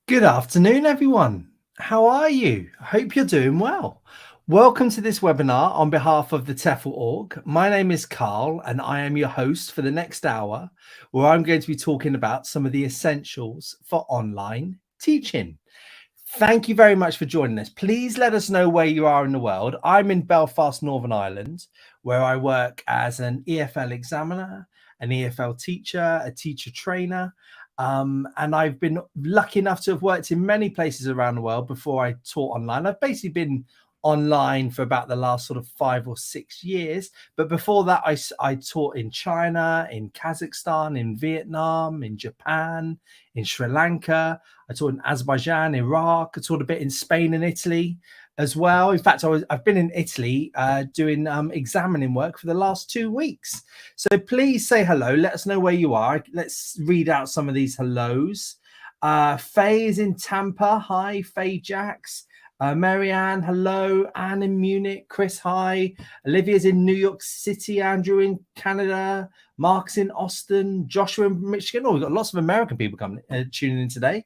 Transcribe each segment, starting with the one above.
Good afternoon, everyone. How are you? I hope you're doing well. Welcome to this webinar on behalf of the TEFL org. My name is Carl, and I am your host for the next hour, where I'm going to be talking about some of the essentials for online teaching. Thank you very much for joining us. Please let us know where you are in the world. I'm in Belfast, Northern Ireland, where I work as an EFL examiner, an EFL teacher, a teacher trainer. And I've been lucky enough to have worked in many places around the world before I taught online. I've basically been online for about the last sort of 5 or 6 years. But before that, I taught in China, in Kazakhstan, in Vietnam, in Japan, in Sri Lanka. I taught in Azerbaijan, Iraq. I taught a bit in Spain and Italy as well. In fact, I've been in Italy doing examining work for the last 2 weeks. So please say hello. Let us know where you are. Let's read out some of these hellos. Faye is in Tampa. Hi, Faye Jacks. Marianne, hello. Anne in Munich. Chris, hi. Olivia's in New York City. Andrew in Canada. Mark's in Austin. Joshua in Michigan. Oh, we've got lots of American people coming tuning in today.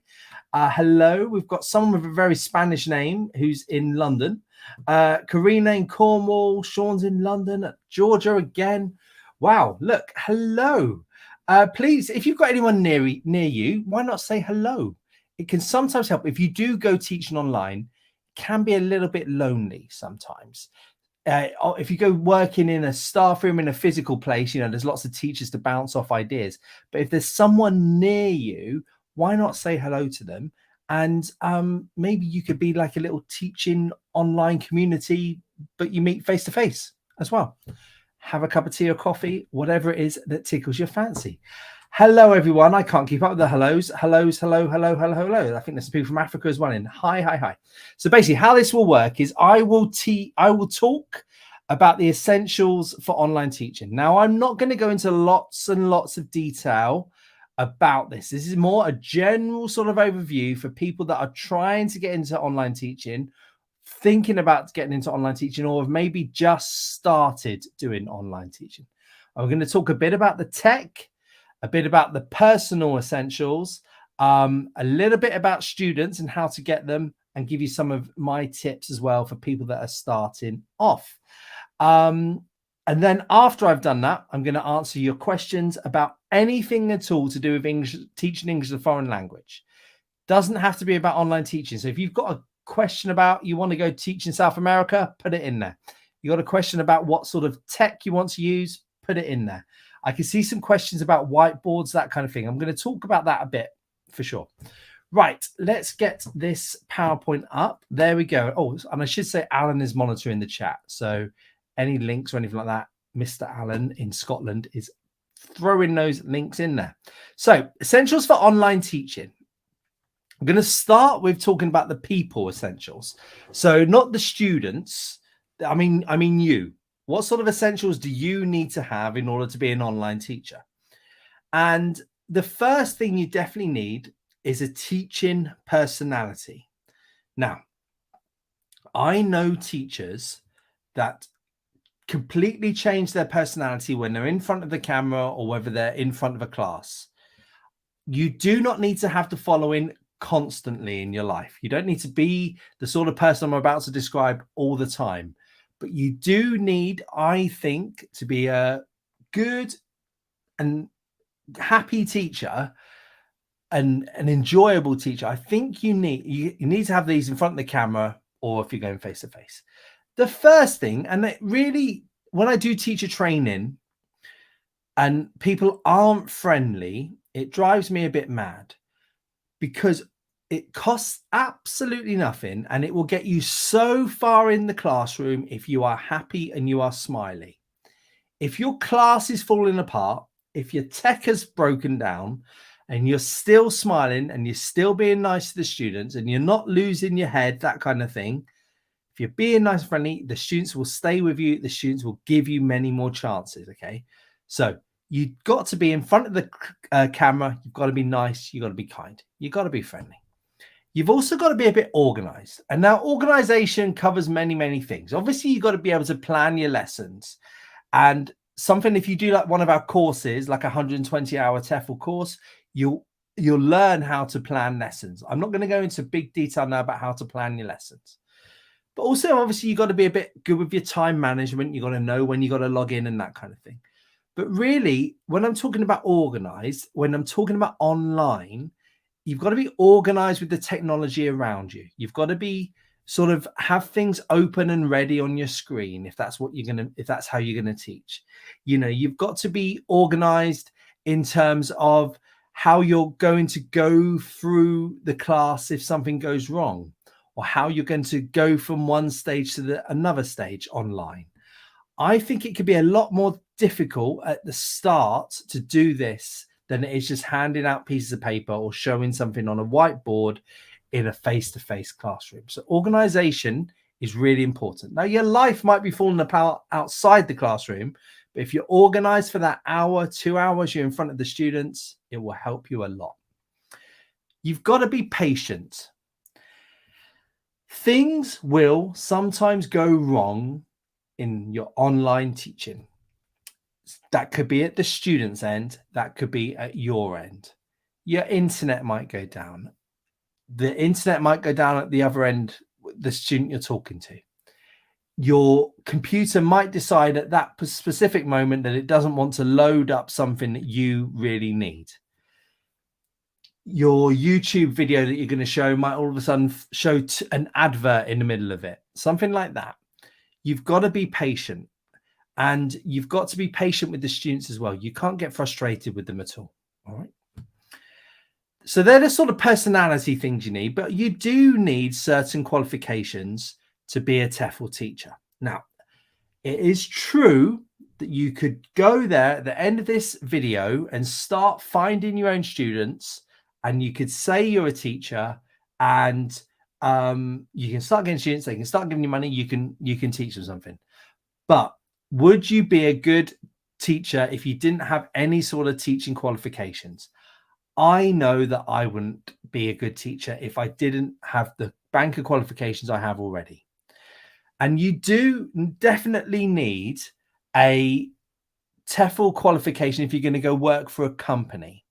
Hello. We've got someone with a very Spanish name who's in London. Karina in Cornwall. Sean's in London. Georgia again. Wow. Look. Hello. Please, if you've got anyone near you, why not say hello? It can sometimes help. If you do go teaching online, it can be a little bit lonely sometimes. If you go working in a staff room in a physical place, there's lots of teachers to bounce off ideas. But if there's someone near you, why not say hello to them? And maybe you could be like a little teaching online community, but you meet face to face as well. Have a cup of tea or coffee, whatever it is that tickles your fancy. Hello, everyone. I can't keep up with the hellos. Hellos, hello, hello, hello, hello. I think there's some people from Africa as well in. Hi, hi, hi. So basically how this will work is I will talk about the essentials for online teaching. Now, I'm not going to go into lots and lots of detail about this. This is more a general sort of overview for people that are trying to get into online teaching, thinking about getting into online teaching, or have maybe just started doing online teaching. I'm going to talk a bit about the tech, a bit about the personal essentials, a little bit about students and how to get them, and give you some of my tips as well for people that are starting off. And then after I've done that, I'm going to answer your questions about anything at all to do with English, teaching English as a foreign language. Doesn't have to be about online teaching. So if you've got a question about you want to go teach in South America, put it in there. You got a question about what sort of tech you want to use, put it in there. I can see some questions about whiteboards, that kind of thing. I'm going to talk about that a bit for sure. Right, let's get this PowerPoint up. There we go. Oh, and I should say Alan is monitoring the chat. So any links or anything like that, Mr. Alan in Scotland is throwing those links in there. So essentials for online teaching. I'm going to start with talking about the people essentials. So not the students. I mean you. What sort of essentials do you need to have in order to be an online teacher? And the first thing you definitely need is a teaching personality. Now, I know teachers that completely change their personality when they're in front of the camera or whether they're in front of a class. You do not need to have the following constantly in your life. You don't need to be the sort of person I'm about to describe all the time, but you do need, I think, to be a good and happy teacher and an enjoyable teacher. I think you need to have these in front of the camera, or if you're going face to face. The first thing, and it really, when I do teacher training and people aren't friendly, it drives me a bit mad, because it costs absolutely nothing and it will get you so far in the classroom if you are happy and you are smiley. If your class is falling apart, if your tech has broken down and you're still smiling and you're still being nice to the students and you're not losing your head, that kind of thing, if you're being nice and friendly, the students will stay with you. The students will give you many more chances, okay? So you've got to be in front of the camera. You've got to be nice. You've got to be kind. You've got to be friendly. You've also got to be a bit organized. And now organization covers many, many things. Obviously, you've got to be able to plan your lessons. And something, if you do like one of our courses, like a 120-hour TEFL course, you'll You'll learn how to plan lessons. I'm not going to go into big detail now about how to plan your lessons. But also, obviously, you've got to be a bit good with your time management. You've got to know when you've got to log in and that kind of thing. But really, when I'm talking about organized, when I'm talking about online, you've got to be organized with the technology around you. You've got to be sort of have things open and ready on your screen if that's what you're going to, if that's how you're going to teach. You know, you've got to be organized in terms of how you're going to go through the class if something goes wrong, or how you're going to go from one stage to another stage online. I think it could be a lot more difficult at the start to do this than it is just handing out pieces of paper or showing something on a whiteboard in a face-to-face classroom. So organization is really important. Now, your life might be falling apart outside the classroom, but if you're organized for that hour, 2 hours you're in front of the students, it will help you a lot. You've got to be patient. Things will sometimes go wrong in your online teaching. That could be at the student's end, that could be at your end. Your internet might go down. The internet might go down at the other end, the student you're talking to. Your computer might decide at that specific moment that it doesn't want to load up something that you really need. Your YouTube video that you're going to show might all of a sudden show an advert in the middle of it, something like that. You've got to be patient, and you've got to be patient with the students as well. You can't get frustrated with them at all. All right. So they're the sort of personality things you need, but you do need certain qualifications to be a TEFL teacher. Now, it is true that you could go there at the end of this video and start finding your own students, and you could say you're a teacher, and you can start getting students, they can start giving you money, you can teach them something. But would you be a good teacher if you didn't have any sort of teaching qualifications? I know that I wouldn't be a good teacher if I didn't have the bank of qualifications I have already. And you do definitely need a TEFL qualification if you're going to go work for a company.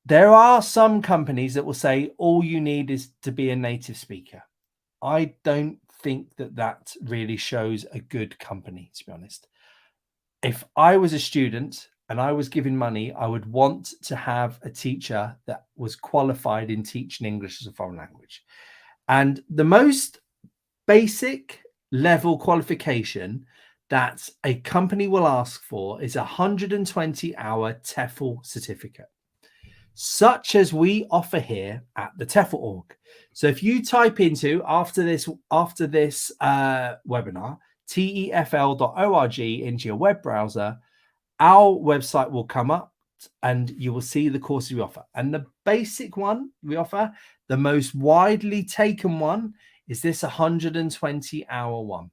There are some companies that will say all you need is to be a native speaker. I don't think that that really shows a good company, to be honest. If I was a student and I was given money, I would want to have a teacher that was qualified in teaching English as a foreign language. And the most basic level qualification that a company will ask for is a 120-hour TEFL certificate, such as we offer here at the TEFL org. So if you type into after this webinar, TEFL.org into your web browser, our website will come up and you will see the courses we offer. And the basic one we offer, the most widely taken one, is this 120-hour one.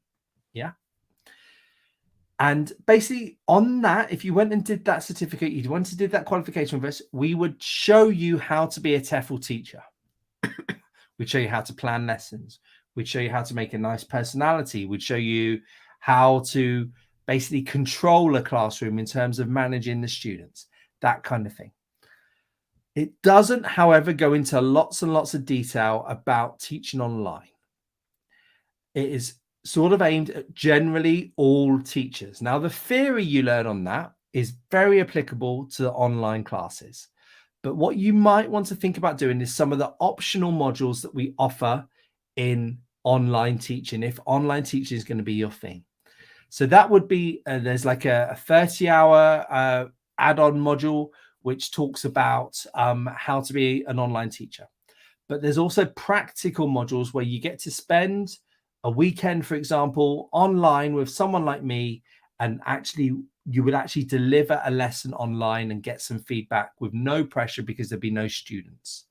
Yeah. And basically on that, if you went and did that certificate, you went and did that qualification with us, we would show you how to be a TEFL teacher. We'd show you how to plan lessons. We'd show you how to make a nice personality. We'd show you how to basically control a classroom in terms of managing the students, that kind of thing. It doesn't, however, go into lots and lots of detail about teaching online. It is sort of aimed at generally all teachers. Now, the theory you learn on that is very applicable to the online classes. But what you might want to think about doing is some of the optional modules that we offer in online teaching, if online teaching is going to be your thing. So that would be, there's like a 30-hour add-on module, which talks about how to be an online teacher. But there's also practical modules where you get to spend a weekend, for example, online with someone like me, and actually you would actually deliver a lesson online and get some feedback with no pressure because there'd be no students.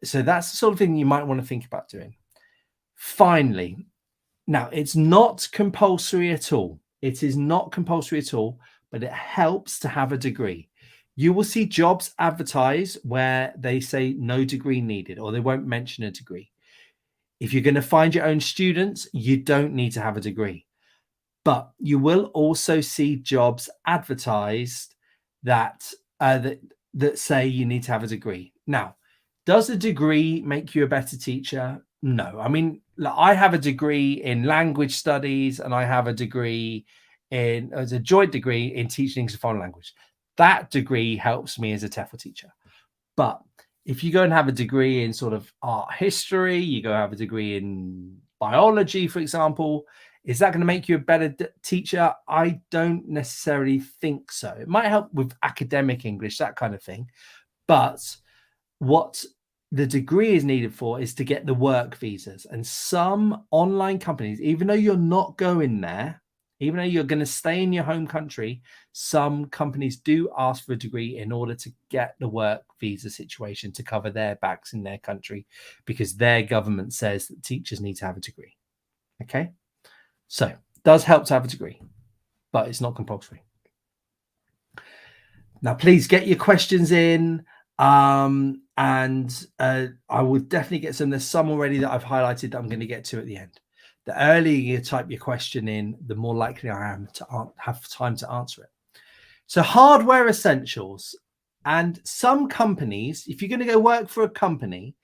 So that's the sort of thing you might want to think about doing. Finally, now it's not compulsory at all. It is not compulsory at all, but it helps to have a degree. You will see jobs advertised where they say no degree needed, or they won't mention a degree. If you're going to find your own students, you don't need to have a degree. But you will also see jobs advertised that that say you need to have a degree. Now, does a degree make you a better teacher? No. I mean, I have a degree in language studies and I have a degree as a joint degree in teaching English as a foreign language. That degree helps me as a TEFL teacher. But if you go and have a degree in sort of art history, you go have a degree in biology, for example, is that going to make you a better teacher? I don't necessarily think so. It might help with academic English, that kind of thing. But what the degree is needed for is to get the work visas. And some online companies, even though you're not going there, even though you're going to stay in your home country, some companies do ask for a degree in order to get the work visa situation to cover their backs in their country, because their government says that teachers need to have a degree. Okay. So it does help to have a degree, but it's not compulsory. Now, please get your questions in. I will definitely get some. There's some already that I've highlighted that I'm going to get to at the end. The earlier you type your question in, the more likely I am to have time to answer it. So hardware essentials. And some companies, if you're going to go work for a company,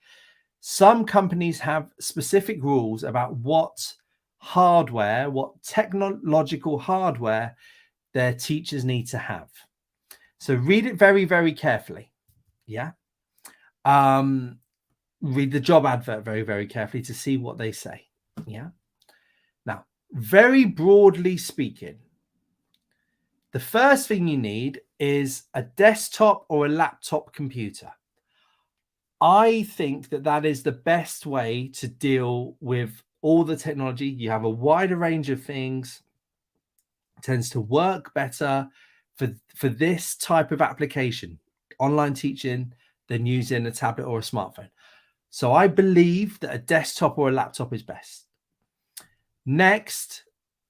some companies have specific rules about what hardware, what technological hardware their teachers need to have. So read it very, very carefully. Yeah. Read the job advert very, very carefully to see what they say. Yeah. Now, very broadly speaking, the first thing you need is a desktop or a laptop computer. I think that that is the best way to deal with all the technology. You have a wider range of things. It tends to work better for this type of application, online teaching, than using a tablet or a smartphone. So I believe that a desktop or a laptop is best. Next,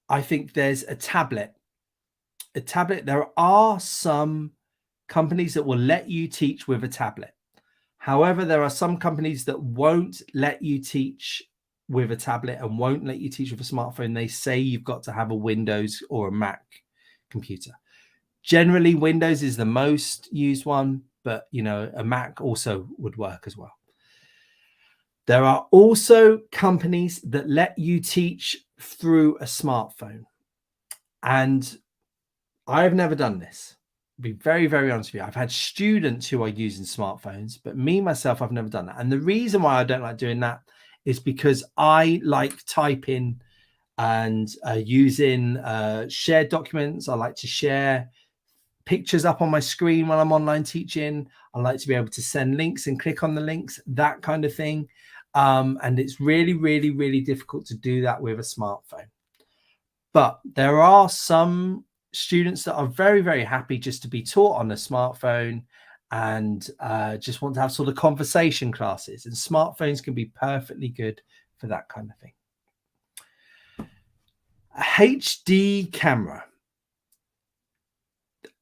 I think there's a tablet. A tablet, there are some companies that will let you teach with a tablet. However, there are some companies that won't let you teach with a tablet and won't let you teach with a smartphone. They say you've got to have a Windows or a Mac computer. Generally, Windows is the most used one, but a Mac also would work as well. There are also companies that let you teach through a smartphone. And I've never done this. I'll be very, very honest with you. I've had students who are using smartphones, but me, myself, I've never done that. And the reason why I don't like doing that is because I like typing and using shared documents. I like to share pictures up on my screen when I'm online teaching. I like to be able to send links and click on the links, that kind of thing. And it's really, really, really difficult to do that with a smartphone. But there are some students that are very, very happy just to be taught on a smartphone and just want to have sort of conversation classes. And smartphones can be perfectly good for that kind of thing. A HD camera.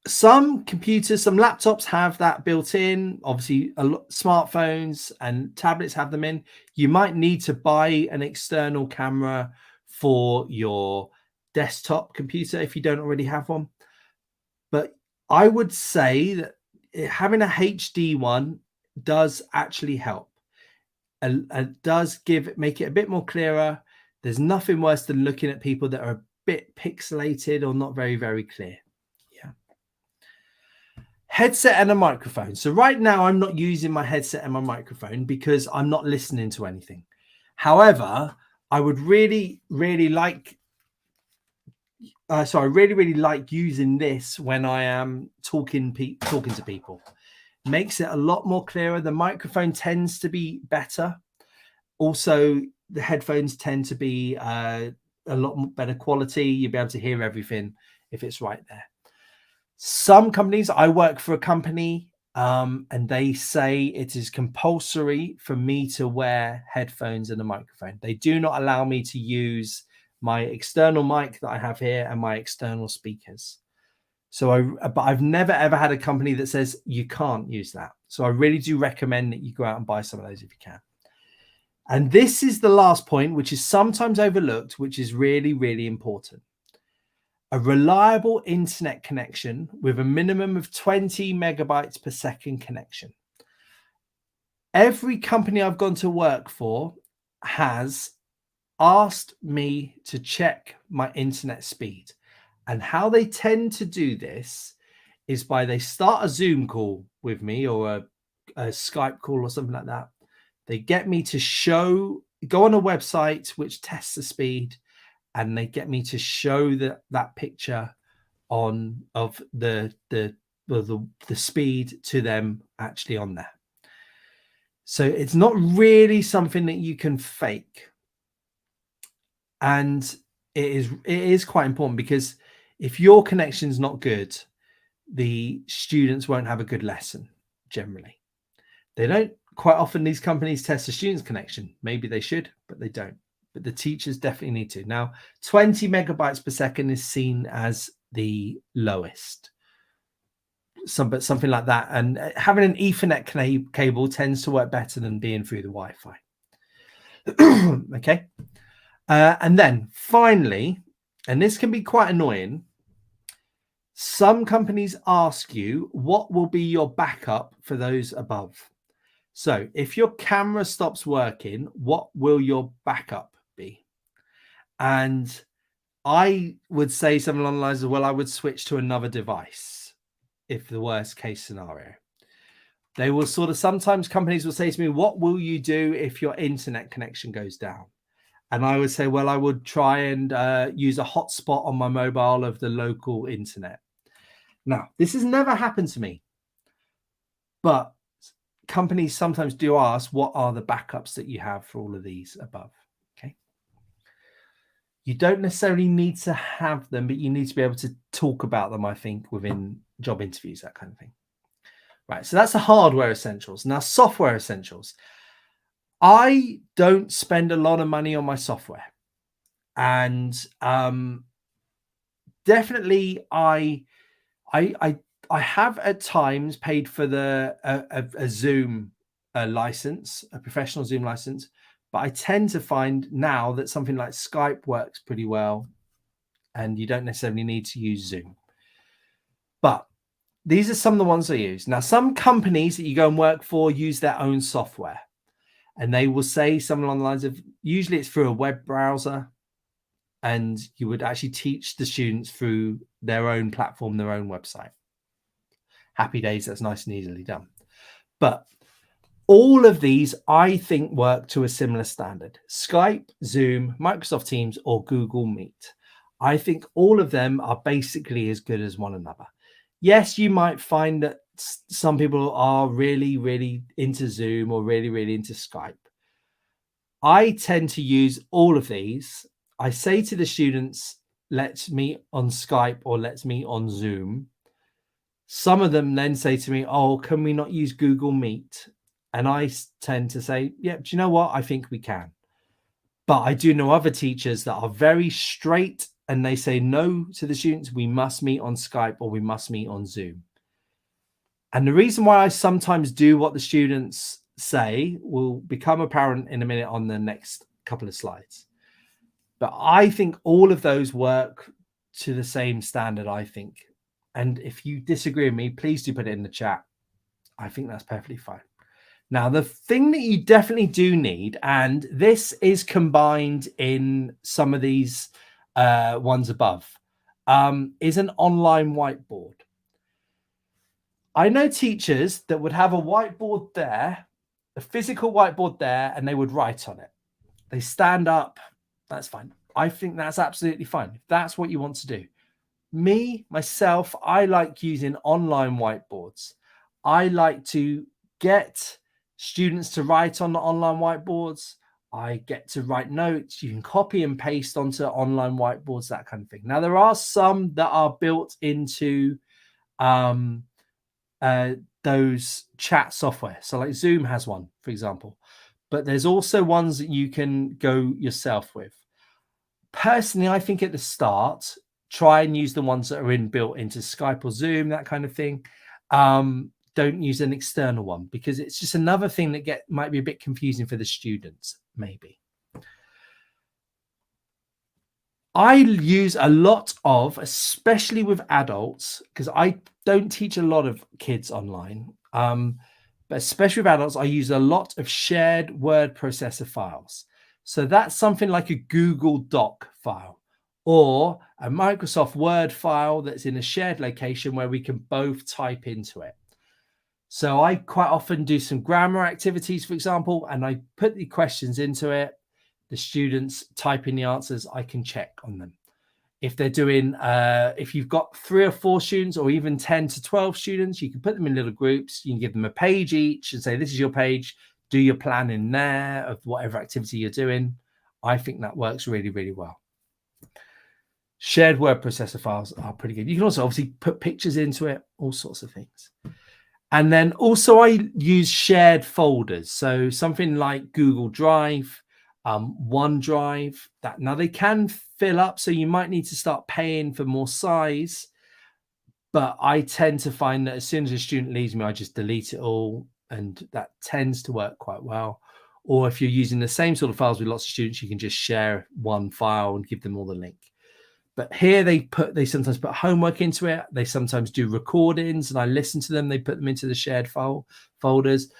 Some computers, some laptops have that built in. Obviously, smartphones and tablets have them in. You might need to buy an external camera for your desktop computer if you don't already have one. But I would say that having a HD one does actually help. It does make it a bit more clearer. There's nothing worse than looking at people that are a bit pixelated or not very, very clear. Headset and a microphone. So right now I'm not using my headset and my microphone because I'm not listening to anything. However, I would really, really like using this when I am talking to people. Makes it a lot more clearer. The microphone tends to be better. Also, the headphones tend to be a lot better quality. You'll be able to hear everything if it's right there. Some companies, I work for a company, and they say it is compulsory for me to wear headphones and a microphone. They do not allow me to use my external mic that I have here and my external speakers. But I've never ever had a company that says you can't use that. So I really do recommend that you go out and buy some of those if you can. And this is the last point, which is sometimes overlooked, which is really, really important. a reliable internet connection with a minimum of 20 megabytes per second connection. Every company I've gone to work for has asked me to check my internet speed. And how they tend to do this is by they start a Zoom call with me or a Skype call or something like that. They get me to go on a website which tests the speed, and they get me to show that picture of the speed to them actually on there. So it's not really something that you can fake. And it is quite important, because if your connection's not good, the students won't have a good lesson generally. They don't quite often, these companies test the student's connection. Maybe they should, but they don't. But the teachers definitely need to. Now, 20 megabytes per second is seen as the lowest. But something like that. And having an Ethernet cable tends to work better than being through the Wi-Fi. Okay. And then finally, and this can be quite annoying, some companies ask you what will be your backup for those above. So if your camera stops working, what will your backup be? And I would say something along the lines of, well, I would switch to another device if the worst case scenario. They will sometimes companies will say to me, what will you do if your internet connection goes down? And I would say, well, I would try and use a hotspot on my mobile of the local internet. Now, this has never happened to me, but companies sometimes do ask, what are the backups that you have for all of these above? Okay. You don't necessarily need to have them, but you need to be able to talk about them, I think, within job interviews, that kind of thing. Right. So that's the hardware essentials. Now, software essentials. I don't spend a lot of money on my software, and definitely I have at times paid for a Zoom license, a professional Zoom license, but I tend to find now that something like Skype works pretty well, and you don't necessarily need to use Zoom. But these are some of the ones I use. Now, some companies that you go and work for use their own software. And they will say something along the lines of, usually it's through a web browser, and you would actually teach the students through their own platform, their own website. Happy days, that's nice and easily done. But all of these, I think, work to a similar standard. Skype, Zoom, Microsoft Teams, or Google Meet. I think all of them are basically as good as one another. Yes, you might find that some people are really, really into Zoom or really, really into Skype. I tend to use all of these. I say to the students, let's meet on Skype or let's meet on Zoom. Some of them then say to me, oh, can we not use Google Meet? And I tend to say, yeah, do you know what? I think we can. But I do know other teachers that are very straight, and they say no to the students, we must meet on Skype or we must meet on Zoom. And the reason why I sometimes do what the students say will become apparent in a minute on the next couple of slides. But I think all of those work to the same standard, I think. And if you disagree with me, please do put it in the chat. I think that's perfectly fine. Now, the thing that you definitely do need, and this is combined in some of these ones above, is an online whiteboard. I know teachers that would have a whiteboard there, a physical whiteboard there, and they would write on it. They stand up. That's fine. I think that's absolutely fine. If that's what you want to do. Myself, I like using online whiteboards. I like to get students to write on the online whiteboards. I get to write notes. You can copy and paste onto online whiteboards, that kind of thing. Now, there are some that are built into those chat software. So like Zoom has one, for example, but there's also ones that you can go yourself with. Personally, I think at the start, try and use the ones that are built into Skype or Zoom, that kind of thing. Don't use an external one, because it's just another thing that might be a bit confusing for the students, maybe. I use a lot of, especially with adults, because I don't teach a lot of kids online, but especially with adults, I use a lot of shared word processor files. So that's something like a Google Doc file or a Microsoft Word file that's in a shared location where we can both type into it. So I quite often do some grammar activities, for example, and I put the questions into it. The students type in the answers, I can check on them. If they're doing, if you've got 3 or 4 students or even 10 to 12 students, you can put them in little groups. You can give them a page each and say, this is your page. Do your plan in there of whatever activity you're doing. I think that works really, really well. Shared word processor files are pretty good. You can also obviously put pictures into it, all sorts of things. And then also I use shared folders. So something like Google Drive, OneDrive, that now they can fill up. So you might need to start paying for more size. But I tend to find that as soon as a student leaves me, I just delete it all. And that tends to work quite well. Or if you're using the same sort of files with lots of students, you can just share one file and give them all the link. But here they sometimes put homework into it. They sometimes do recordings and I listen to them. They put them into the shared folders.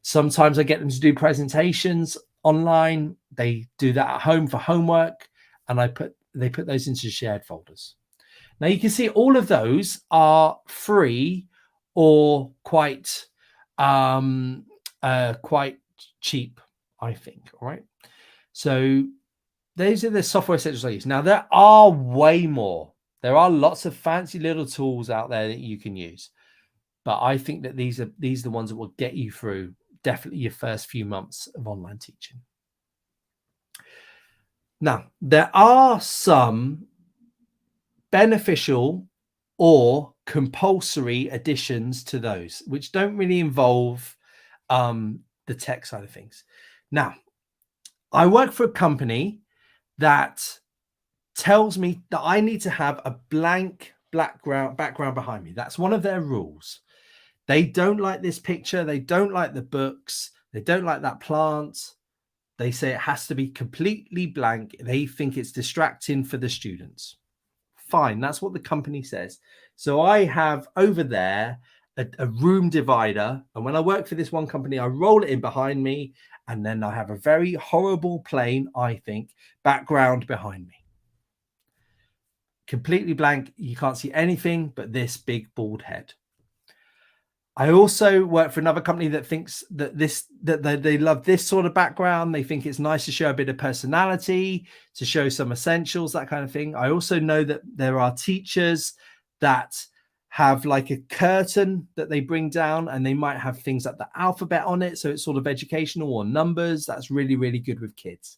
Sometimes I get them to do presentations online. They do that at home for homework and they put those into shared folders. Now you can see all of those are free or quite cheap, I think. All right. So these are the software essentials I use. Now, there are way more. There are lots of fancy little tools out there that you can use. But I think that these are the ones that will get you through definitely your first few months of online teaching. Now, there are some beneficial or compulsory additions to those, which don't really involve the tech side of things. Now, I work for a company that tells me that I need to have a blank background behind me. That's one of their rules. They don't like this picture. They don't like the books. They don't like that plant. They say it has to be completely blank. They think it's distracting for the students. Fine. That's what the company says. So I have over there a room divider. And when I work for this one company, I roll it in behind me. And then I have a very horrible, plain, I think, background behind me. Completely blank. You can't see anything but this big bald head. I also work for another company that thinks that they love this sort of background. They think it's nice to show a bit of personality, to show some essentials, that kind of thing. I also know that there are teachers that have like a curtain that they bring down and they might have things like the alphabet on it. So it's sort of educational or numbers. That's really, really good with kids.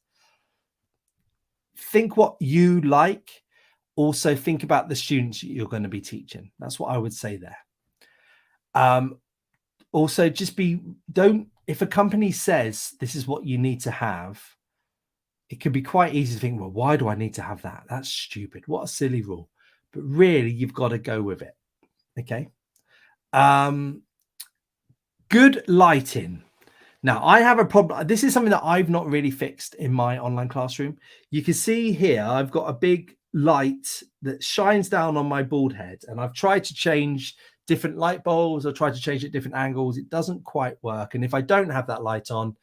Think what you like. Also think about the students you're going to be teaching. That's what I would say there. Also just if a company says this is what you need to have, it can be quite easy to think, well, why do I need to have that? That's stupid. What a silly rule. But really, you've got to go with it. Okay. Good lighting. Now I have a problem. This is something that I've not really fixed in my online classroom. You can see here, I've got a big light that shines down on my bald head. And I've tried to change different light bulbs. I've tried to change it at different angles. It doesn't quite work. And if I don't have that light on,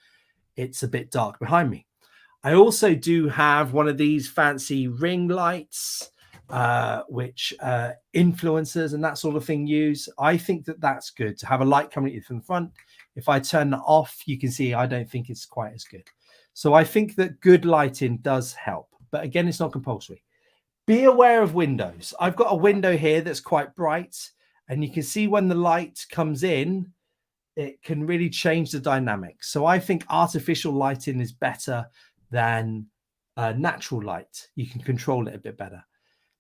it's a bit dark behind me. I also do have one of these fancy ring lights, which influencers and that sort of thing use. I think that that's good to have a light coming at you from the front. If I turn that off, you can see I don't think it's quite as good. So I think that good lighting does help. But again, it's not compulsory. Be aware of windows. I've got a window here that's quite bright. And you can see when the light comes in, it can really change the dynamics. So I think artificial lighting is better than natural light. You can control it a bit better.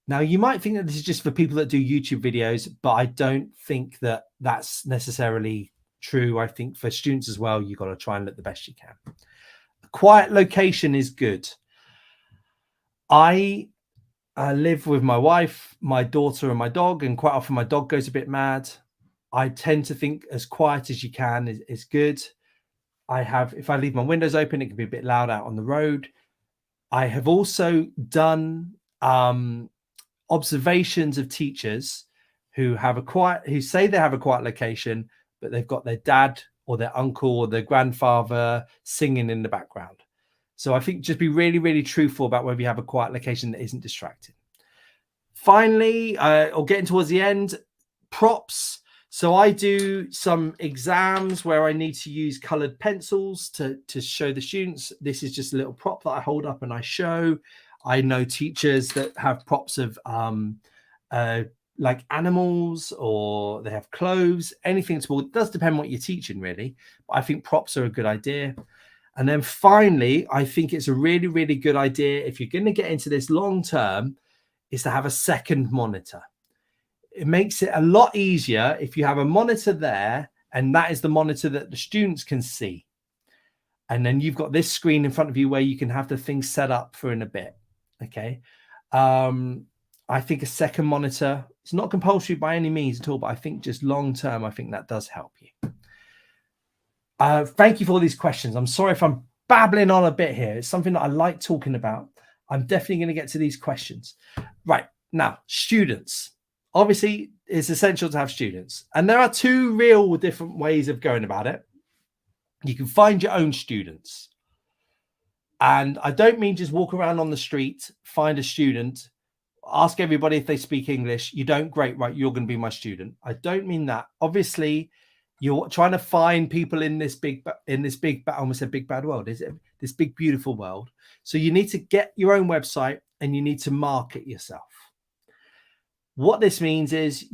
Now, you might think that this is just for people that do YouTube videos, but I don't think that that's necessarily true. I think for students as well, you've got to try and look the best you can. A quiet location is good. I live with my wife, my daughter, and my dog, and quite often my dog goes a bit mad. I tend to think as quiet as you can is good. If I leave my windows open, it can be a bit loud out on the road. I have also done observations of teachers who say they have a quiet location, but they've got their dad or their uncle or their grandfather singing in the background. So I think just be really, really truthful about whether you have a quiet location that isn't distracting. Finally, or getting towards the end, props. So I do some exams where I need to use colored pencils to show the students. This is just a little prop that I hold up and I show. I know teachers that have props of like animals, or they have clothes, anything small. It does depend what you're teaching, really. But I think props are a good idea. And then finally, I think it's a really, really good idea if you're going to get into this long term, is to have a second monitor. It makes it a lot easier if you have a monitor there, and that is the monitor that the students can see. And then you've got this screen in front of you where you can have the things set up for in a bit. Okay. I think a second monitor, it's not compulsory by any means at all, but I think just long term, I think that does help you. Thank you for all these questions. I'm sorry if I'm babbling on a bit here. It's something that I like talking about. I'm definitely going to get to these questions. Right, now, students. Obviously, it's essential to have students. And there are two real different ways of going about it. You can find your own students. And I don't mean just walk around on the street, find a student, ask everybody if they speak English. You don't, great, right, you're going to be my student. I don't mean that. Obviously, you're trying to find people in this big, I almost said big bad world, is it? This big, beautiful world. So you need to get your own website and you need to market yourself. What this means is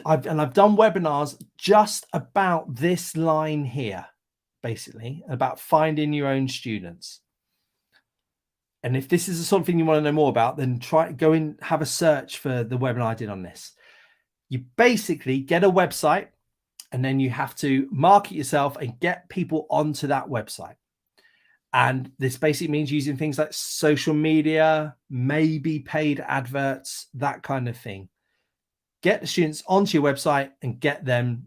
I've done webinars just about this line here, basically, about finding your own students. And if this is the sort of thing you want to know more about, then go and have a search for the webinar I did on this. You basically get a website, and then you have to market yourself and get people onto that website. And this basically means using things like social media, maybe paid adverts, that kind of thing. Get the students onto your website and get them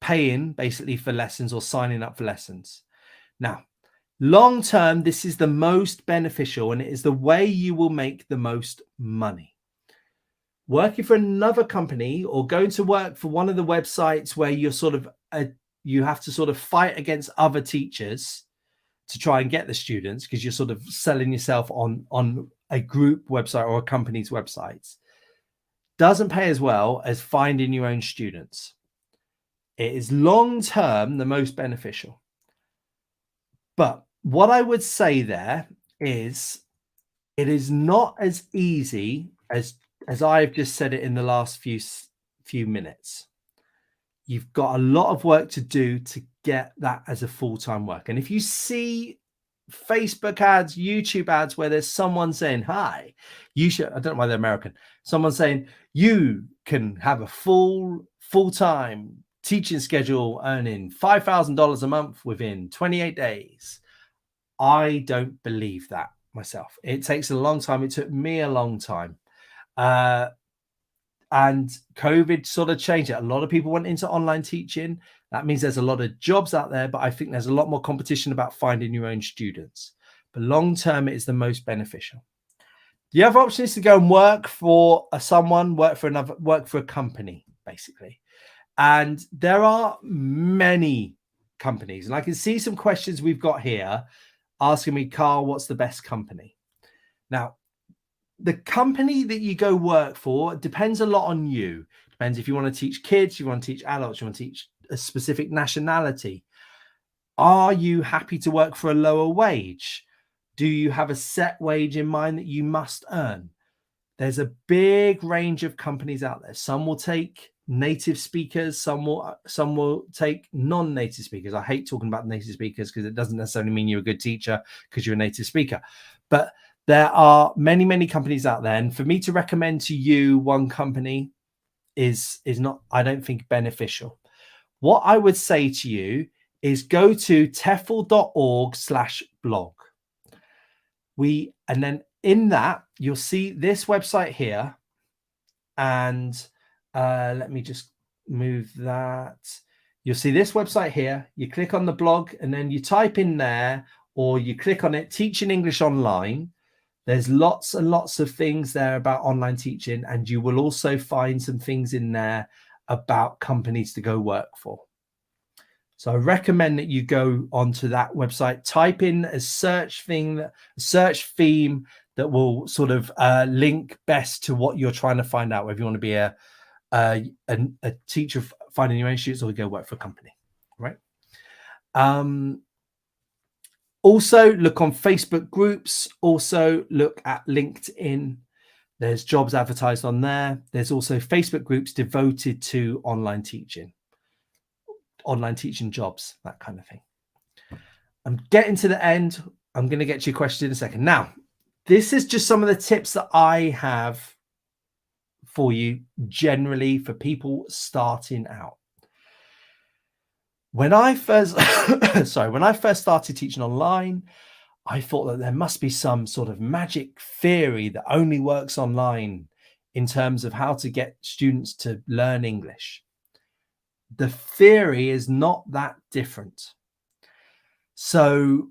paying basically for lessons or signing up for lessons. Now, long term, this is the most beneficial, and it is the way you will make the most money. Working for another company or going to work for one of the websites where you're sort of you have to sort of fight against other teachers to try and get the students, because you're sort of selling yourself on a group website or a company's websites, doesn't pay as well as finding your own students. It is long term the most beneficial. But what I would say there is, it is not as easy as I've just said it in the last few minutes. You've got a lot of work to do to get that as a full-time work. And if you see Facebook ads, YouTube ads, where there's someone saying, hi, you should, I don't know why they're American, someone saying you can have a full-time teaching schedule earning $5,000 a month within 28 days. I don't believe that myself. It takes a long time. It took me a long time. And COVID sort of changed it. A lot of people went into online teaching. That means there's a lot of jobs out there, but I think there's a lot more competition about finding your own students. But long term, it is the most beneficial. The other option is to go and work for someone, work for a company, basically. And there are many companies. And I can see some questions we've got here asking me, Carl, what's the best company? Now, the company that you go work for depends a lot on you. Depends if you want to teach kids, you want to teach adults, you want to teach a specific nationality. Are you happy to work for a lower wage? Do you have a set wage in mind that you must earn? There's a big range of companies out there. Some will take native speakers, some will take non-native speakers. I hate talking about native speakers because it doesn't necessarily mean you're a good teacher because you're a native speaker. But there are many, many companies out there. And for me to recommend to you one company is not, I don't think, beneficial. What I would say to you is go to TEFL.org/blog. And then in that, you'll see this website here. And let me just move that. You'll see this website here. You click on the blog and then you type in there, or you click on it, Teaching English Online. There's lots and lots of things there about online teaching, and you will also find some things in there about companies to go work for. So I recommend that you go onto that website, type in a search theme that will sort of link best to what you're trying to find out, whether you want to be a teacher finding your own students or go work for a company, right? Also look on Facebook groups, also look at LinkedIn. There's jobs advertised on there. There's also Facebook groups devoted to online teaching jobs, that kind of thing. I'm getting to the end. I'm going to get to your question in a second. Now, this is just some of the tips that I have for you generally for people starting out. When I first started teaching online, I thought that there must be some sort of magic theory that only works online in terms of how to get students to learn English. The theory is not that different. So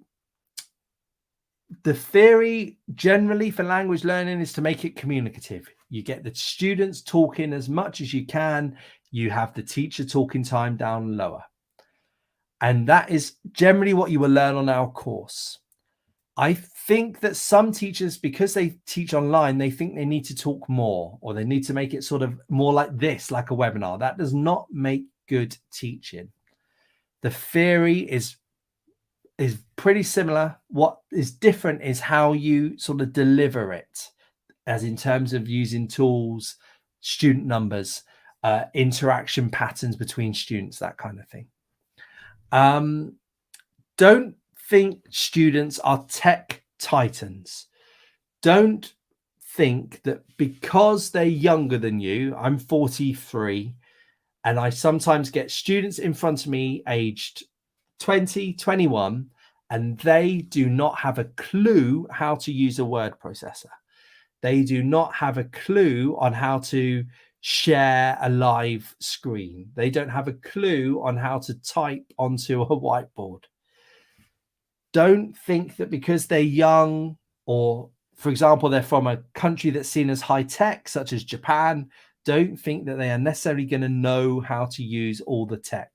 the theory generally for language learning is to make it communicative. You get the students talking as much as you can. You have the teacher talking time down lower. And that is generally what you will learn on our course. I think that some teachers, because they teach online, they think they need to talk more, or they need to make it sort of more like this, like a webinar. That does not make good teaching. The theory is pretty similar. What is different is how you sort of deliver it, as in terms of using tools, student numbers, interaction patterns between students, that kind of thing. Don't think students are tech titans. Don't think that because they're younger than you. I'm 43, and I sometimes get students in front of me aged 20, 21, and they do not have a clue how to use a word processor. They do not have a clue on how to share a live screen. They don't have a clue on how to type onto a whiteboard. Don't think that because they're young, or for example, they're from a country that's seen as high tech, such as Japan, don't think that they are necessarily going to know how to use all the tech.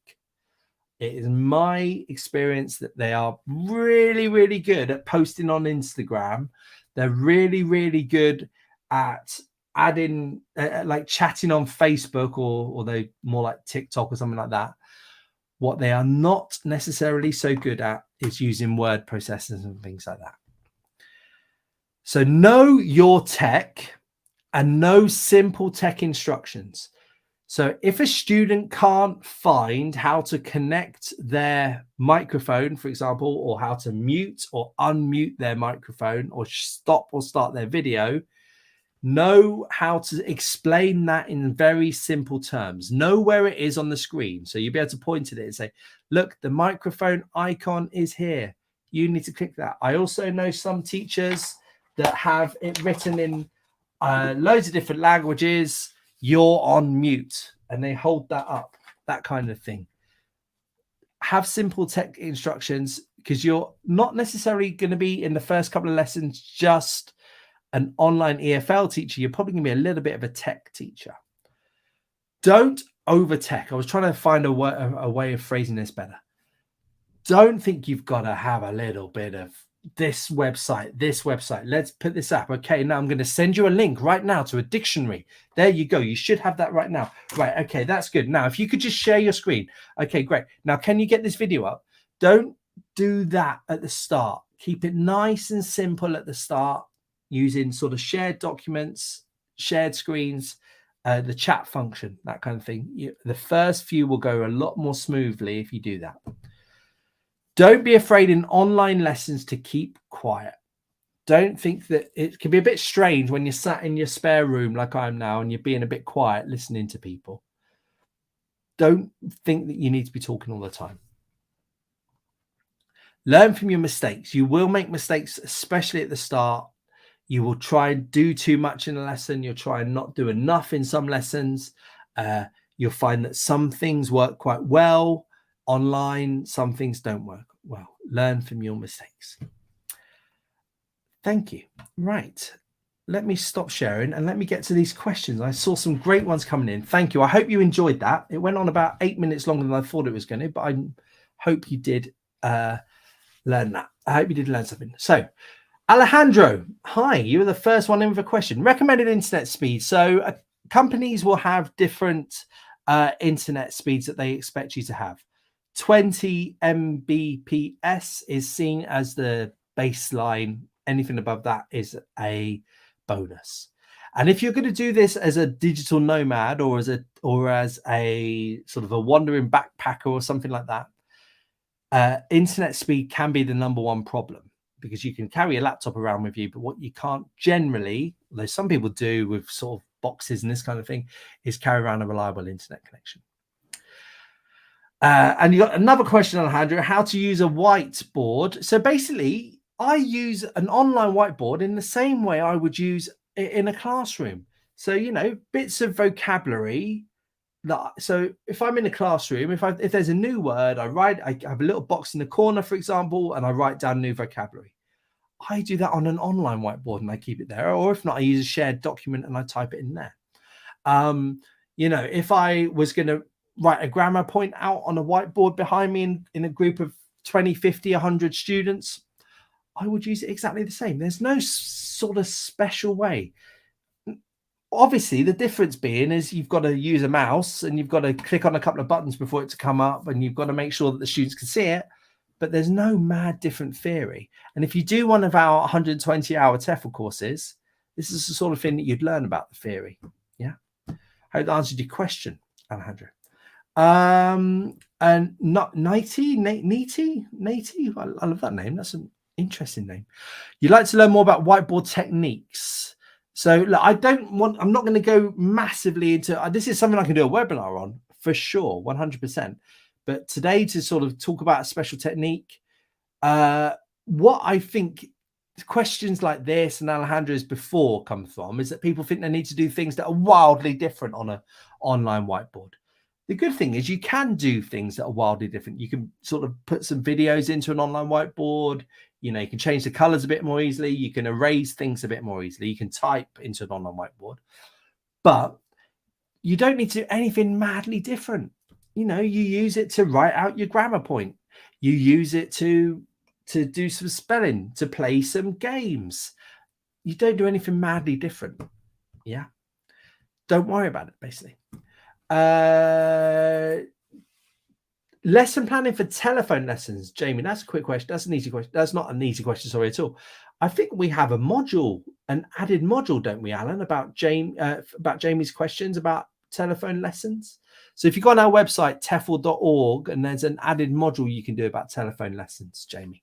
It is my experience that they are really, really good at posting on Instagram. They're really, really good at adding, like chatting on Facebook, or they more like TikTok or something like that. What they are not necessarily so good at is using word processors and things like that. So know your tech and know simple tech instructions. So if a student can't find how to connect their microphone, for example, or how to mute or unmute their microphone, or stop or start their video, know how to explain that in very simple terms. Know where it is on the screen. So you'll be able to point at it and say, look, the microphone icon is here. You need to click that. I also know some teachers that have it written in loads of different languages. You're on mute, and they hold that up, that kind of thing. Have simple tech instructions, because you're not necessarily going to be in the first couple of lessons just an online EFL teacher. You're probably going to be a little bit of a tech teacher. Don't over tech. I was trying to find a way of phrasing this better. Don't think you've got to have a little bit of this website. Let's put this up. Okay, now I'm going to send you a link right now to a dictionary. There you go. You should have that right now. Right. Okay, that's good. Now, if you could just share your screen. Okay, great. Now, can you get this video up? Don't do that at the start. Keep it nice and simple at the start, using sort of shared documents, shared screens, the chat function, that kind of thing. The first few will go a lot more smoothly if you do that. Don't be afraid in online lessons to keep quiet. Don't think that it can be a bit strange when you're sat in your spare room like I am now and you're being a bit quiet listening to people. Don't think that you need to be talking all the time. Learn from your mistakes. You will make mistakes, especially at the start. You will try and do too much in a lesson. You'll try and not do enough in some lessons. You'll find that some things work quite well online. Some things don't work well. Learn from your mistakes. Thank you. Right. Let me stop sharing and let me get to these questions. I saw some great ones coming in. Thank you. I hope you enjoyed that. It went on about 8 minutes longer than I thought it was going to, but I hope you did learn that. I hope you did learn something. So, Alejandro, hi. You were the first one in with a question. Recommended internet speed. So, companies will have different internet speeds that they expect you to have. 20 Mbps is seen as the baseline. Anything above that is a bonus. And if you're going to do this as a digital nomad or as a sort of a wandering backpacker or something like that, internet speed can be the number one problem, because you can carry a laptop around with you, but what you can't generally, though some people do with sort of boxes and this kind of thing, is carry around a reliable internet connection. And you got another question, Alejandro, how to use a whiteboard. So basically, I use an online whiteboard in the same way I would use it in a classroom. So, bits of vocabulary. So if I'm in a classroom, if there's a new word, I have a little box in the corner, for example, and I write down new vocabulary. I do that on an online whiteboard and I keep it there. Or if not, I use a shared document and I type it in there. If I was going to write a grammar point out on a whiteboard behind me in a group of 20, 50, 100 students, I would use it exactly the same. There's no sort of special way. Obviously, the difference being is you've got to use a mouse and you've got to click on a couple of buttons before it to come up, and you've got to make sure that the students can see it. But there's no mad different theory. And if you do one of our 120-hour TEFL courses, this is the sort of thing that you'd learn about the theory. Yeah. I hope that answered your question, Alejandro. And not Nati, I love that name. That's an interesting name. You'd like to learn more about whiteboard techniques. So look, I'm not going to go massively into this. Is something I can do a webinar on for sure, 100%. But today, to sort of talk about a special technique, what I think questions like this and Alejandro's before come from is that people think they need to do things that are wildly different on an online whiteboard. The good thing is you can do things that are wildly different. You can sort of put some videos into an online whiteboard. You can change the colors a bit more easily. You can erase things a bit more easily. You can type into an online whiteboard. But you don't need to do anything madly different. You use it to write out your grammar point. You use it to do some spelling, to play some games. You don't do anything madly different. Yeah. Don't worry about it, basically. Lesson planning for telephone lessons, Jamie. That's a quick question. That's an easy question. That's not an easy question, sorry, at all. I think we have an added module, don't we, Alan, about Jamie's questions about telephone lessons. So if you go on our website, TEFL.org, and there's an added module you can do about telephone lessons, Jamie.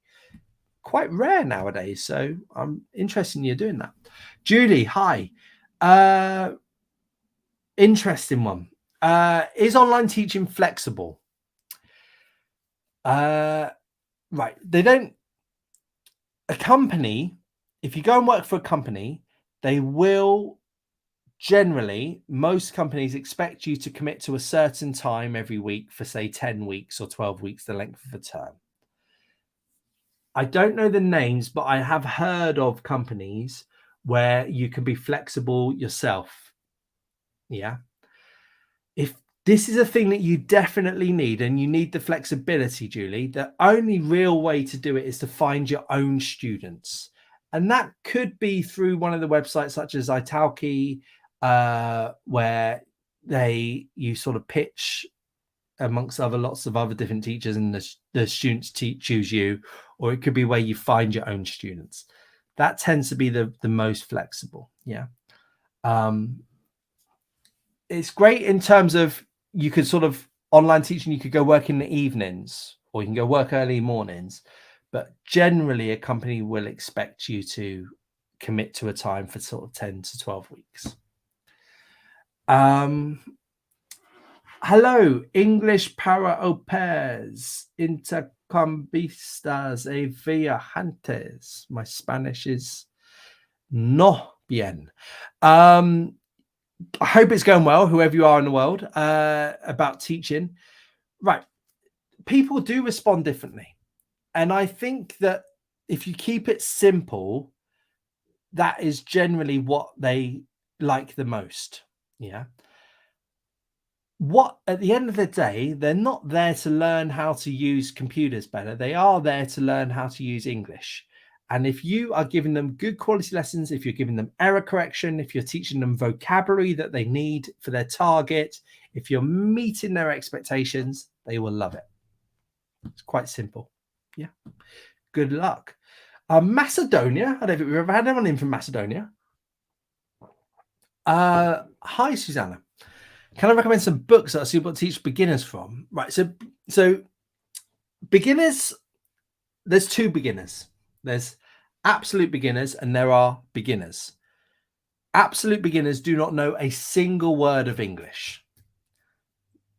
Quite rare nowadays, so I'm interested in you doing that. Julie, hi. Interesting one. Is online teaching flexible? Right. A company, if you go and work for a company, they will generally, most companies expect you to commit to a certain time every week for, say, 10 weeks or 12 weeks, the length of a term. I don't know the names, but I have heard of companies where you can be flexible yourself. Yeah. If this is a thing that you definitely need, and you need the flexibility, Julie, the only real way to do it is to find your own students. And that could be through one of the websites such as Italki, where you sort of pitch amongst lots of other different teachers, and the students choose you, or it could be where you find your own students. That tends to be the most flexible. Yeah. It's great in terms of you could sort of online teaching, you could go work in the evenings or you can go work early mornings, but generally a company will expect you to commit to a time for sort of 10 to 12 weeks. Hello, English para au pairs, intercambistas e viajantes. My Spanish is no bien. I hope it's going well, whoever you are in the world, about teaching. Right. People do respond differently. And I think that if you keep it simple, that is generally what they like the most. Yeah. What at the end of the day, they're not there to learn how to use computers better. They are there to learn how to use English. And if you are giving them good quality lessons, if you're giving them error correction, if you're teaching them vocabulary that they need for their target, if you're meeting their expectations, they will love it. It's quite simple. Yeah. Good luck. Macedonia. I don't think we've ever had anyone in from Macedonia. Hi, Susanna. Can I recommend some books that are suitable to teach beginners from? Right. So beginners, there's two beginners. There's absolute beginners and there are beginners. Absolute beginners do not know a single word of English.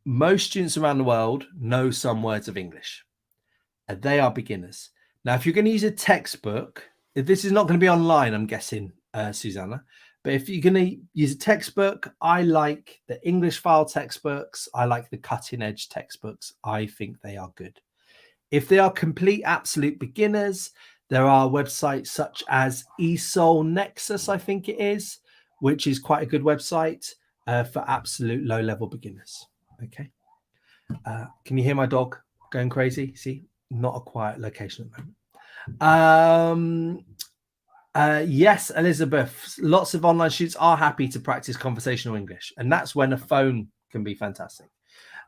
Most students around the world know some words of English, and they are beginners. Now, if you're going to use a textbook, this is not going to be online, I'm guessing, Susanna, but if you're going to use a textbook, I like the English file textbooks. I like the cutting edge textbooks. I think they are good. If they are complete absolute beginners, there are websites such as eSoul Nexus, I think it is, which is quite a good website for absolute low level beginners. Okay. Can you hear my dog going crazy? See, not a quiet location at the moment. Yes, Elizabeth, lots of online students are happy to practice conversational English, and that's when a phone can be fantastic.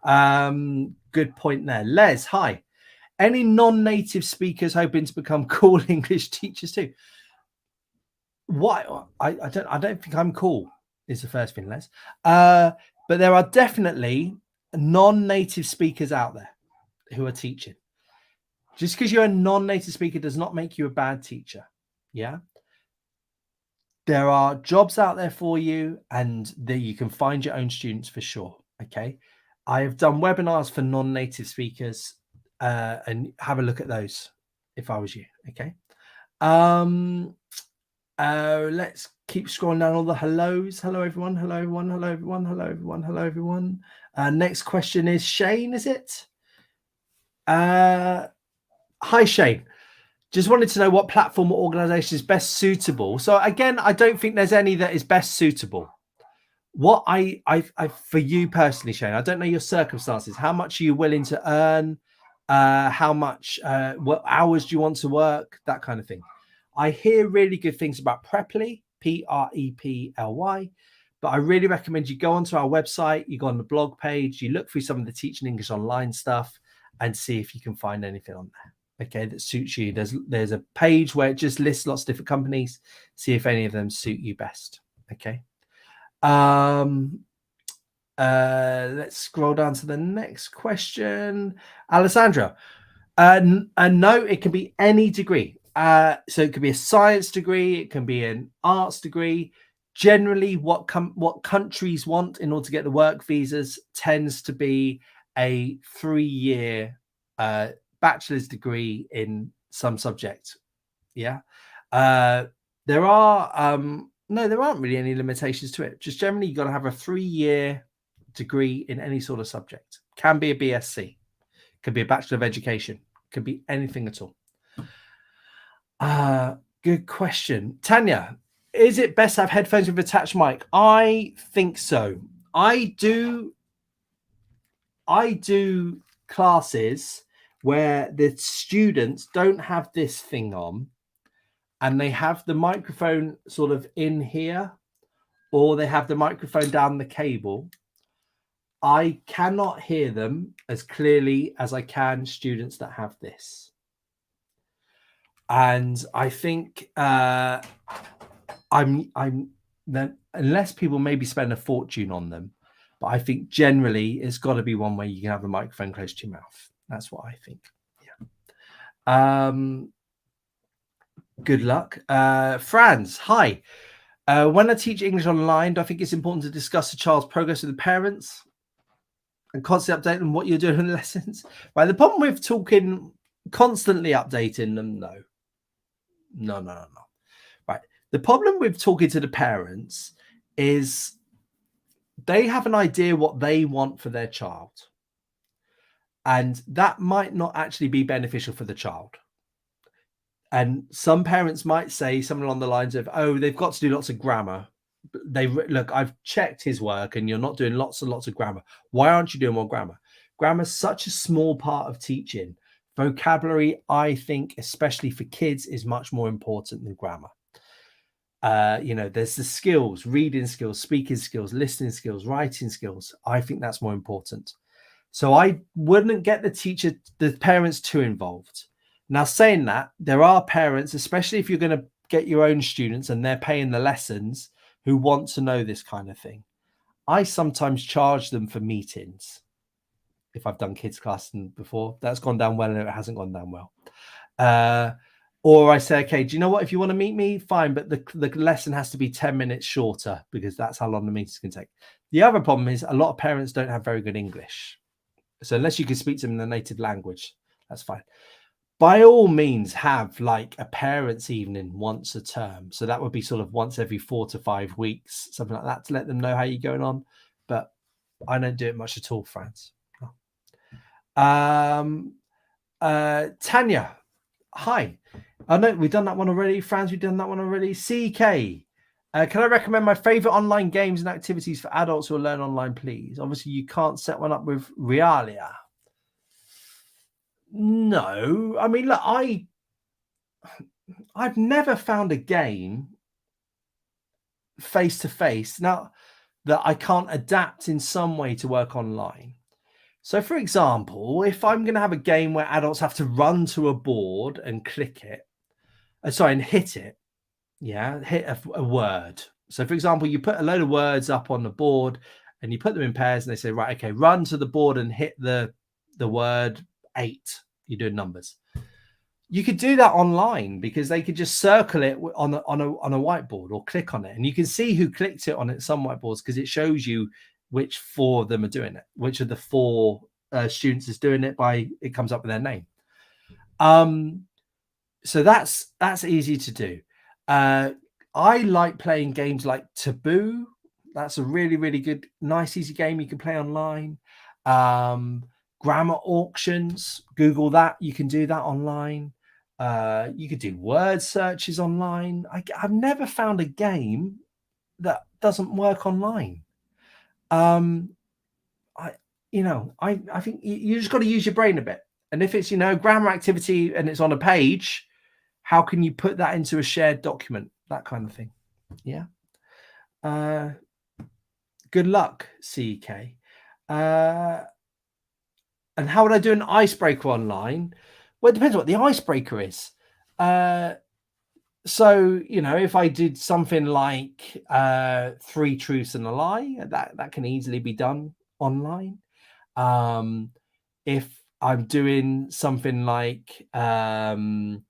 Good point there. Les, hi. Any non-native speakers hoping to become cool English teachers too? What? I don't think I'm cool is the first thing, Les. But there are definitely non-native speakers out there who are teaching. Just because you're a non-native speaker does not make you a bad teacher. Yeah. There are jobs out there for you, and you can find your own students for sure. Okay. I have done webinars for non-native speakers, and have a look at those if I was you. Okay. Let's keep scrolling down all the hellos. Hello, everyone. Hello, everyone. Hello, everyone. Hello, everyone. Hello, everyone. Next question is Shane, is it? Hi, Shane. Just wanted to know what platform or organization is best suitable. So again, I don't think there's any that is best suitable. What I for you personally, Shane, I don't know your circumstances. How much are you willing to earn? How much, what hours do you want to work? That kind of thing. I hear really good things about Preply, Preply, but I really recommend you go onto our website, you go on the blog page, you look through some of the Teaching English Online stuff and see if you can find anything on there. Okay, that suits you. There's a page where it just lists lots of different companies. See if any of them suit you best. Okay. Let's scroll down to the next question. Alessandra. No, it can be any degree. So it could be a science degree, it can be an arts degree. Generally, what countries want in order to get the work visas tends to be a 3-year bachelor's degree in some subject. Yeah. There aren't really any limitations to it. Just generally, you've got to have a 3-year degree in any sort of subject. Can be a BSc, could be a Bachelor of Education, could be anything at all. Good question. Tanya, is it best to have headphones with attached mic? I think so. I do classes where the students don't have this thing on and they have the microphone sort of in here, or they have the microphone down the cable. I cannot hear them as clearly as I can students that have this. And I think unless people maybe spend a fortune on them, but I think generally it's got to be one where you can have a microphone close to your mouth. That's what I think. Yeah. Good luck. Franz, hi. When I teach English online, do I think it's important to discuss a child's progress with the parents and constantly update them what you're doing in the lessons? Right. The problem with talking, constantly updating them, no. Right. The problem with talking to the parents is they have an idea what they want for their child. And that might not actually be beneficial for the child. And some parents might say something along the lines of, oh, they've got to do lots of grammar. Look, I've checked his work and you're not doing lots and lots of grammar. Why aren't you doing more grammar? Grammar is such a small part of teaching. Vocabulary, I think, especially for kids, is much more important than grammar. There's the skills, reading skills, speaking skills, listening skills, writing skills. I think that's more important. So I wouldn't get the parents too involved. Now, saying that, there are parents, especially if you're going to get your own students and they're paying the lessons, who want to know this kind of thing. I sometimes charge them for meetings. If I've done kids class before, that's gone down well and it hasn't gone down well. Or I say, okay, do you know what? If you want to meet me, fine, but the lesson has to be 10 minutes shorter because that's how long the meetings can take. The other problem is a lot of parents don't have very good English. So unless you can speak to them in their native language, that's fine. By all means, have like a parents' evening once a term. So that would be sort of once every 4 to 5 weeks, something like that, to let them know how you're going on. But I don't do it much at all, friends. Tanya, hi. I know we've done that one already. Franz, we've done that one already. CK, can I recommend my favorite online games and activities for adults who learn online, please? Obviously, you can't set one up with Realia. No, I mean, look, I've never found a game face to face now that I can't adapt in some way to work online. So, for example, if I'm going to have a game where adults have to run to a board and click it, and hit it, hit a word. So, for example, you put a load of words up on the board and you put them in pairs and they say, right, okay, run to the board and hit the word 8. You're doing numbers. You could do that online because they could just circle it on a whiteboard or click on it. And you can see who clicked it on some whiteboards because it shows you which 4 of them are doing it, which of the 4 students is doing it by, it comes up with their name. So that's easy to do. I like playing games like Taboo. That's a really, really good, nice, easy game you can play online. Grammar auctions, Google that. You can do that online. You could do word searches online. I've never found a game that doesn't work online. I think you just got to use your brain a bit. And if it's, grammar activity and it's on a page, how can you put that into a shared document? That kind of thing. Yeah. Good luck, CK. And how would I do an icebreaker online? Well, it depends what the icebreaker is. So, if I did something like 3 truths and a lie, that can easily be done online. If I'm doing something like, it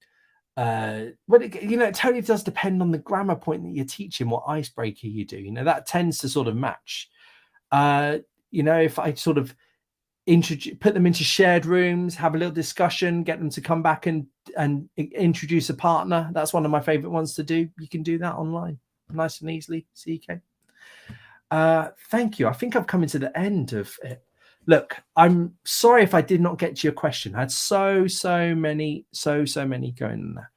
totally does depend on the grammar point that you're teaching, what icebreaker you do. That tends to sort of match. If I sort of put them into shared rooms, have a little discussion, get them to come back and introduce a partner. That's one of my favorite ones to do. You can do that online nice and easily. CK. Thank you. I think I've come into the end of it. Look, I'm sorry if I did not get to your question. I had so many going in there.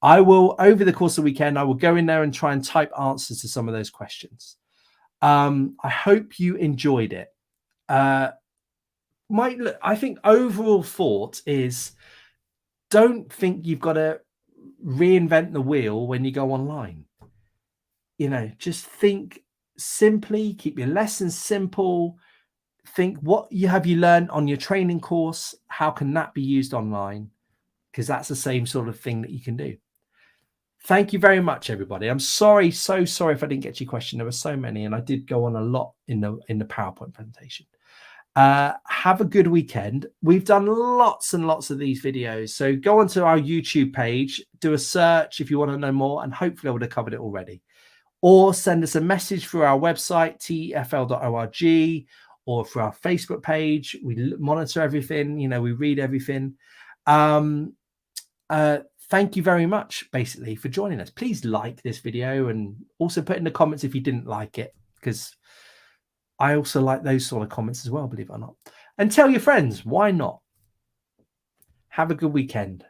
I will, over the course of the weekend, I will go in there and try and type answers to some of those questions. I hope you enjoyed it. I think overall thought is, don't think you've got to reinvent the wheel when you go online. Just think simply, keep your lessons simple. Think what you learned on your training course. How can that be used online? Because that's the same sort of thing that you can do. Thank you very much, everybody. I'm sorry, so sorry if I didn't get your question. There were so many, and I did go on a lot in the PowerPoint presentation. Have a good weekend. We've done lots and lots of these videos. So go onto our YouTube page, do a search if you want to know more, and hopefully I would have covered it already. Or send us a message through our website, tefl.org, or through our Facebook page. We monitor everything, we read everything. Thank you very much, basically, for joining us. Please like this video and also put in the comments if you didn't like it, because I also like those sort of comments as well, believe it or not. And tell your friends, why not? Have a good weekend.